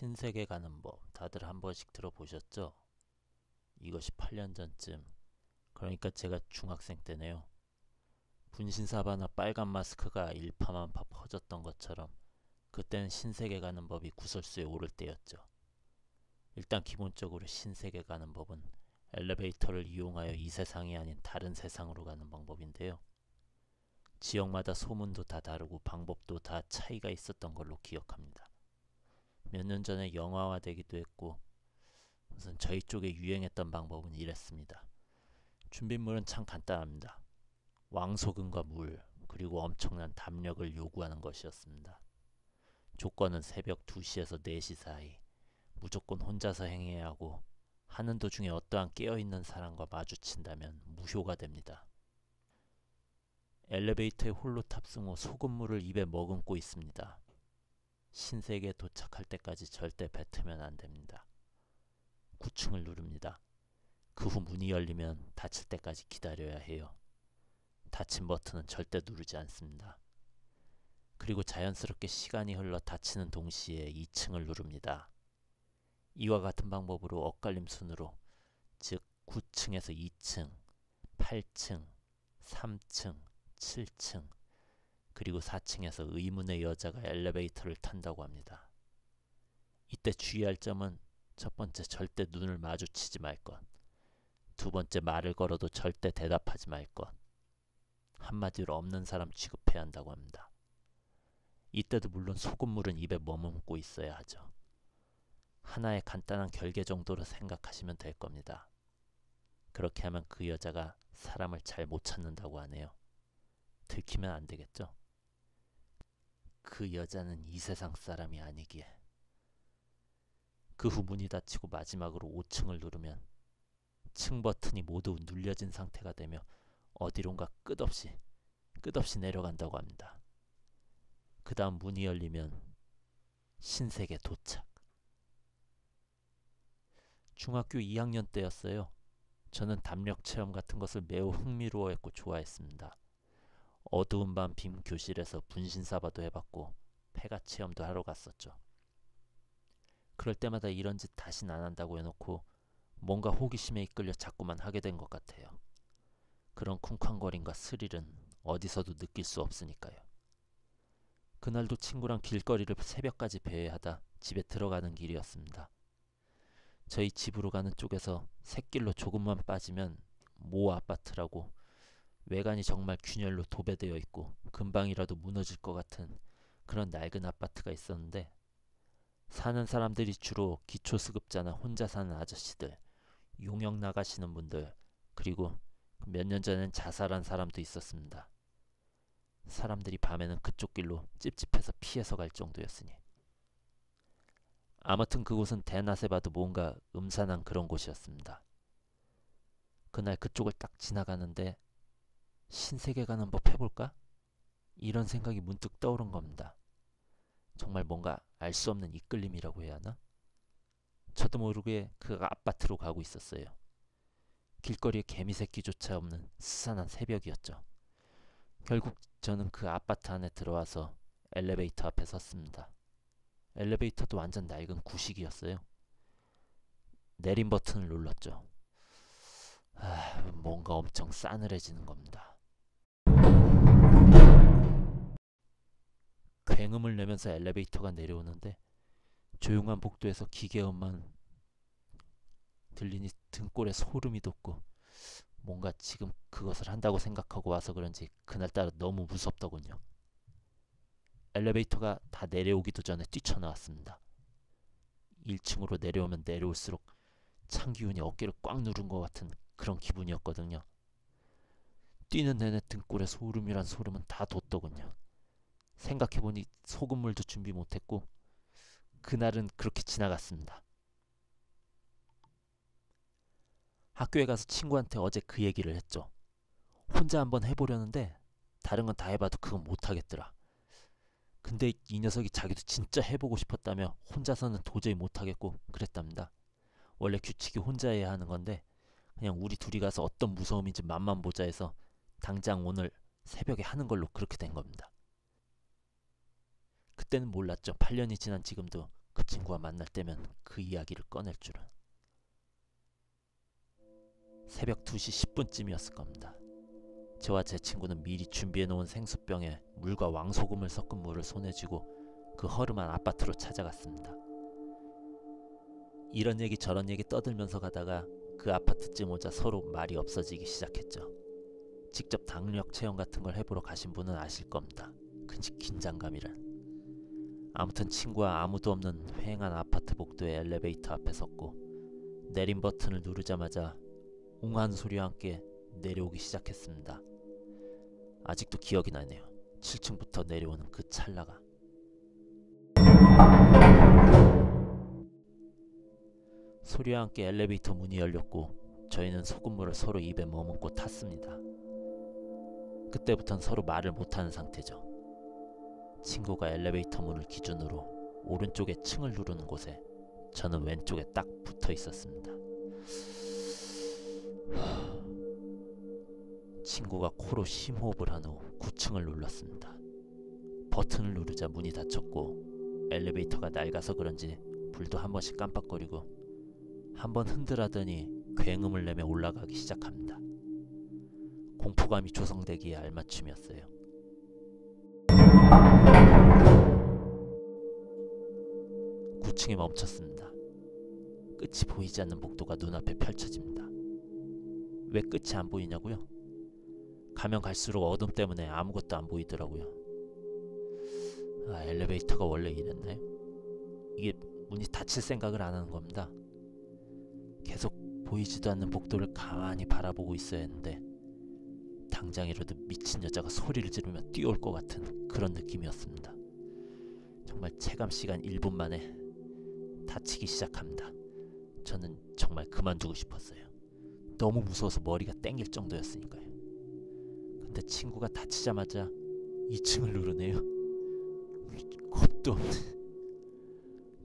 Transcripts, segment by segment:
신세계 가는 법 다들 한 번씩 들어보셨죠? 이것이 8년 전쯤, 그러니까 제가 중학생 때네요. 분신사바나 빨간 마스크가 일파만파 퍼졌던 것처럼 그때는 신세계 가는 법이 구설수에 오를 때였죠. 일단 기본적으로 신세계 가는 법은 엘리베이터를 이용하여 이 세상이 아닌 다른 세상으로 가는 방법인데요. 지역마다 소문도 다 다르고 방법도 다 차이가 있었던 걸로 기억합니다. 몇 년 전에 영화화되기도 했고, 우선 저희 쪽에 유행했던 방법은 이랬습니다. 준비물은 참 간단합니다. 왕소금과 물, 그리고 엄청난 담력을 요구하는 것이었습니다. 조건은 새벽 2시에서 4시 사이, 무조건 혼자서 행해야 하고, 하는 도중에 어떠한 깨어있는 사람과 마주친다면 무효가 됩니다. 엘리베이터에 홀로 탑승 후 소금물을 입에 머금고 있습니다. 신세계에 도착할 때까지 절대 뱉으면 안 됩니다. 9층을 누릅니다. 그 후 문이 열리면 닫힐 때까지 기다려야 해요. 닫힌 버튼은 절대 누르지 않습니다. 그리고 자연스럽게 시간이 흘러 닫히는 동시에 2층을 누릅니다. 이와 같은 방법으로 엇갈림 순으로, 즉 9층에서 2층, 8층, 3층, 7층, 그리고 4층에서 의문의 여자가 엘리베이터를 탄다고 합니다. 이때 주의할 점은 첫 번째, 절대 눈을 마주치지 말 것. 두 번째, 말을 걸어도 절대 대답하지 말 것. 한마디로 없는 사람 취급해야 한다고 합니다. 이때도 물론 소금물은 입에 머금고 있어야 하죠. 하나의 간단한 결계 정도로 생각하시면 될 겁니다. 그렇게 하면 그 여자가 사람을 잘 못 찾는다고 하네요. 들키면 안 되겠죠? 그 여자는 이 세상 사람이 아니기에. 그 후 문이 닫히고 마지막으로 5층을 누르면 층 버튼이 모두 눌려진 상태가 되며 어디론가 끝없이 내려간다고 합니다. 그 다음 문이 열리면 신세계 도착. 중학교 2학년 때였어요. 저는 담력 체험 같은 것을 매우 흥미로워했고 좋아했습니다. 어두운 밤 빈 교실에서 분신사바도 해봤고 폐가 체험도 하러 갔었죠. 그럴 때마다 이런 짓 다신 안 한다고 해놓고 뭔가 호기심에 이끌려 자꾸만 하게 된 것 같아요. 그런 쿵쾅거림과 스릴은 어디서도 느낄 수 없으니까요. 그날도 친구랑 길거리를 새벽까지 배회하다 집에 들어가는 길이었습니다. 저희 집으로 가는 쪽에서 샛길로 조금만 빠지면 모 아파트라고, 외관이 정말 균열로 도배되어 있고 금방이라도 무너질 것 같은 그런 낡은 아파트가 있었는데, 사는 사람들이 주로 기초수급자나 혼자 사는 아저씨들, 용역 나가시는 분들, 그리고 몇 년 전엔 자살한 사람도 있었습니다. 사람들이 밤에는 그쪽 길로 찝찝해서 피해서 갈 정도였으니. 아무튼 그곳은 대낮에 봐도 뭔가 음산한 그런 곳이었습니다. 그날 그쪽을 딱 지나가는데 신세계 가는 법 해볼까? 이런 생각이 문득 떠오른 겁니다. 정말 뭔가 알 수 없는 이끌림이라고 해야 하나? 저도 모르게 그 아파트로 가고 있었어요. 길거리에 개미새끼조차 없는 스산한 새벽이었죠. 결국 저는 그 아파트 안에 들어와서 엘리베이터 앞에 섰습니다. 엘리베이터도 완전 낡은 구식이었어요. 내림 버튼을 눌렀죠. 뭔가 엄청 싸늘해지는 겁니다. 굉음을 내면서 엘리베이터가 내려오는데 조용한 복도에서 기계음만 들리니 등골에 소름이 돋고, 뭔가 지금 그것을 한다고 생각하고 와서 그런지 그날따라 너무 무섭더군요. 엘리베이터가 다 내려오기도 전에 뛰쳐나왔습니다. 1층으로 내려오면 내려올수록 찬 기운이 어깨를 꽉 누른 것 같은 그런 기분이었거든요. 뛰는 내내 등골에 소름이란 소름은 다 돋더군요. 생각해보니 소금물도 준비 못했고 그날은 그렇게 지나갔습니다. 학교에 가서 친구한테 어제 그 얘기를 했죠. 혼자 한번 해보려는데 다른 건 다 해봐도 그건 못하겠더라. 근데 이 녀석이 자기도 진짜 해보고 싶었다며 혼자서는 도저히 못하겠고 그랬답니다. 원래 규칙이 혼자 해야 하는 건데 그냥 우리 둘이 가서 어떤 무서움인지 맛만 보자 해서 당장 오늘 새벽에 하는 걸로 그렇게 된 겁니다. 그때는 몰랐죠. 8년이 지난 지금도 그 친구와 만날 때면 그 이야기를 꺼낼 줄은. 새벽 2시 10분쯤이었을 겁니다. 저와 제 친구는 미리 준비해놓은 생수병에 물과 왕소금을 섞은 물을 손에 쥐고 그 허름한 아파트로 찾아갔습니다. 이런 얘기 저런 얘기 떠들면서 가다가 그 아파트쯤 오자 서로 말이 없어지기 시작했죠. 직접 당력 체험 같은 걸 해보러 가신 분은 아실 겁니다. 그 긴장감이란. 아무튼 친구와 아무도 없는 휑한 아파트 복도의 엘리베이터 앞에 섰고 내림 버튼을 누르자마자 웅한 소리와 함께 내려오기 시작했습니다. 아직도 기억이 나네요. 7층부터 내려오는 그 찰나가. 소리와 함께 엘리베이터 문이 열렸고 저희는 소금물을 서로 입에 머금고 탔습니다. 그때부터는 서로 말을 못하는 상태죠. 친구가 엘리베이터 문을 기준으로 오른쪽에 층을 누르는 곳에 저는 왼쪽에 딱 붙어 있었습니다. 친구가 코로 심호흡을 한 후 9층을 눌렀습니다. 버튼을 누르자 문이 닫혔고 엘리베이터가 낡아서 그런지 불도 한 번씩 깜빡거리고 한번 흔들하더니 굉음을 내며 올라가기 시작합니다. 공포감이 조성되기에 알맞춤이었어요. 구층에 멈췄습니다. 끝이 보이지 않는 복도가 눈앞에 펼쳐집니다. 왜 끝이 안 보이냐고요? 가면 갈수록 어둠 때문에 아무것도 안 보이더라고요. 엘리베이터가 원래 이랬나요? 이게 문이 닫힐 생각을 안 하는 겁니다. 계속 보이지도 않는 복도를 가만히 바라보고 있어야 했는데 당장이라도 미친 여자가 소리를 지르며 뛰어올 것 같은 그런 느낌이었습니다. 정말 체감시간 1분 만에 다치기 시작합니다. 저는 정말 그만두고 싶었어요. 너무 무서워서 머리가 땡길 정도였으니까요. 근데 친구가 다치자마자 2층을 누르네요. 겁도 없네.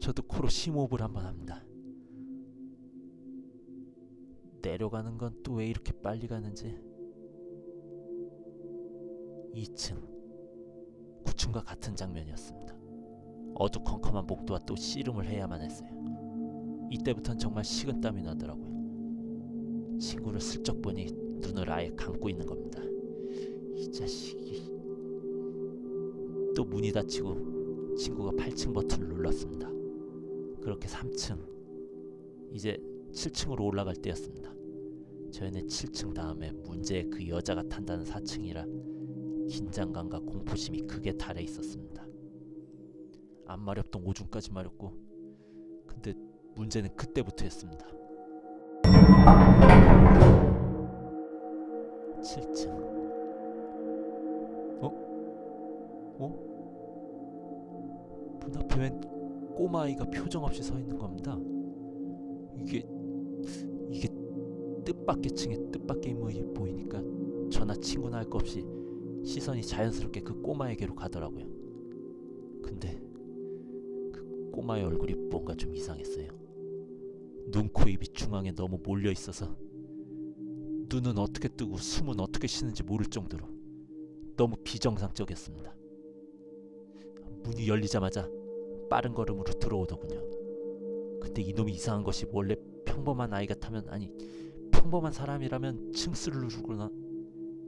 저도 코로 심호흡을 한번 합니다. 내려가는 건 또 왜 이렇게 빨리 가는지. 2층 9층과 같은 장면이었습니다. 어두컴컴한 복도와 또 씨름을 해야만 했어요. 이때부턴 정말 식은땀이 나더라고요. 친구를 슬쩍 보니 눈을 아예 감고 있는 겁니다. 이 자식이. 또 문이 닫히고 친구가 8층 버튼을 눌렀습니다. 그렇게 3층, 이제 7층으로 올라갈 때였습니다. 저희는 7층 다음에 문제의 그 여자가 탄다는 4층이라 긴장감과 공포심이 극에 달해 있었습니다. 안 마렵던 오줌까지 마렵고, 근데 문제는 그때부터였습니다. 7층. 문 앞에 웬 꼬마아이가 표정 없이 서 있는 겁니다. 이게 뜻밖의 층의 뜻밖의 인물이 보이니까 저나 친구나 할 것 없이 시선이 자연스럽게 그 꼬마에게로 가더라고요. 근데 그 꼬마의 얼굴이 뭔가 좀 이상했어요. 눈, 코, 입이 중앙에 너무 몰려 있어서 눈은 어떻게 뜨고 숨은 어떻게 쉬는지 모를 정도로 너무 비정상적이었습니다. 문이 열리자마자 빠른 걸음으로 들어오더군요. 근데 이놈이 이상한 것이 원래 평범한 아이 같다면, 아니 평범한 사람이라면 층수를 누르거나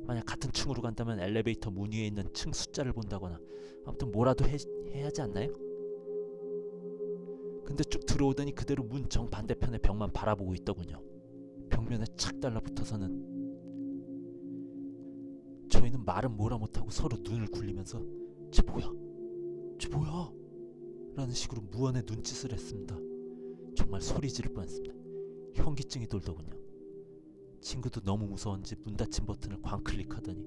만약 같은 층으로 간다면 엘리베이터 문 위에 있는 층 숫자를 본다거나 아무튼 뭐라도 해야 하지 않나요? 근데 쭉 들어오더니 그대로 문 정반대편의 벽만 바라보고 있더군요. 벽면에 착 달라붙어서는. 저희는 말은 뭐라 못하고 서로 눈을 굴리면서 쟤 뭐야? 라는 식으로 무언의 눈짓을 했습니다. 정말 소리 지를 뻔했습니다. 현기증이 돌더군요. 친구도 너무 무서웠는지 문 닫힌 버튼을 광클릭하더니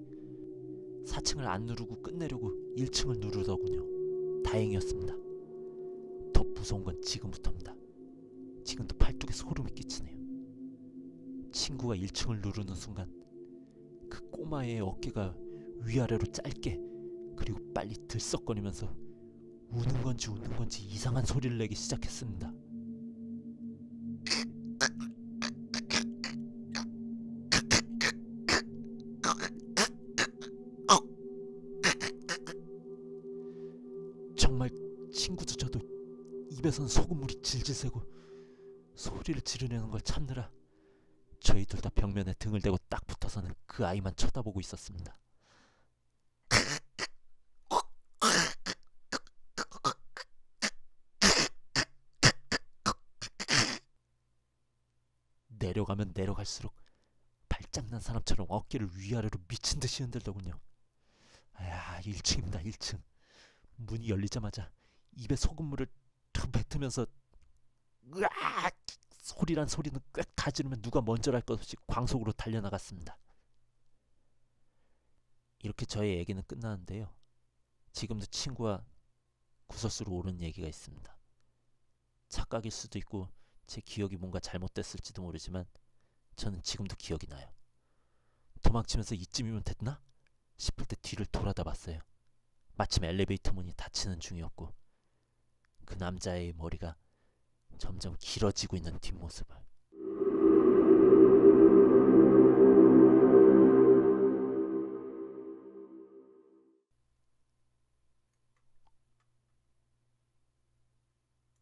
4층을 안 누르고 끝내려고 1층을 누르더군요. 다행이었습니다. 더 무서운 건 지금부터입니다. 지금도 팔뚝에 소름이 끼치네요. 친구가 1층을 누르는 순간 그 꼬마의 어깨가 위아래로 짧게 그리고 빨리 들썩거리면서 우는 건지 웃는 건지 이상한 소리를 내기 시작했습니다. 정말 친구도 저도 입에선 소금물이 질질 새고 소리를 지르려는 걸 참느라 저희 둘 다 벽면에 등을 대고 딱 붙어서는 그 아이만 쳐다보고 있었습니다. 내려가면 내려갈수록 발작난 사람처럼 어깨를 위아래로 미친 듯이 흔들더군요. 아, 1층입니다. 1층. 문이 열리자마자 입에 소금물을 탁 뱉으면서 으악! 소리란 소리는 꽥 다 지르면 누가 먼저랄 것 없이 광속으로 달려나갔습니다. 이렇게 저의 얘기는 끝나는데요. 지금도 친구와 구설수로 오르는 얘기가 있습니다. 착각일 수도 있고 제 기억이 뭔가 잘못됐을지도 모르지만 저는 지금도 기억이 나요. 도망치면서 이쯤이면 됐나? 싶을 때 뒤를 돌아다 봤어요. 마침 엘리베이터 문이 닫히는 중이었고 그 남자의 머리가 점점 길어지고 있는 뒷모습을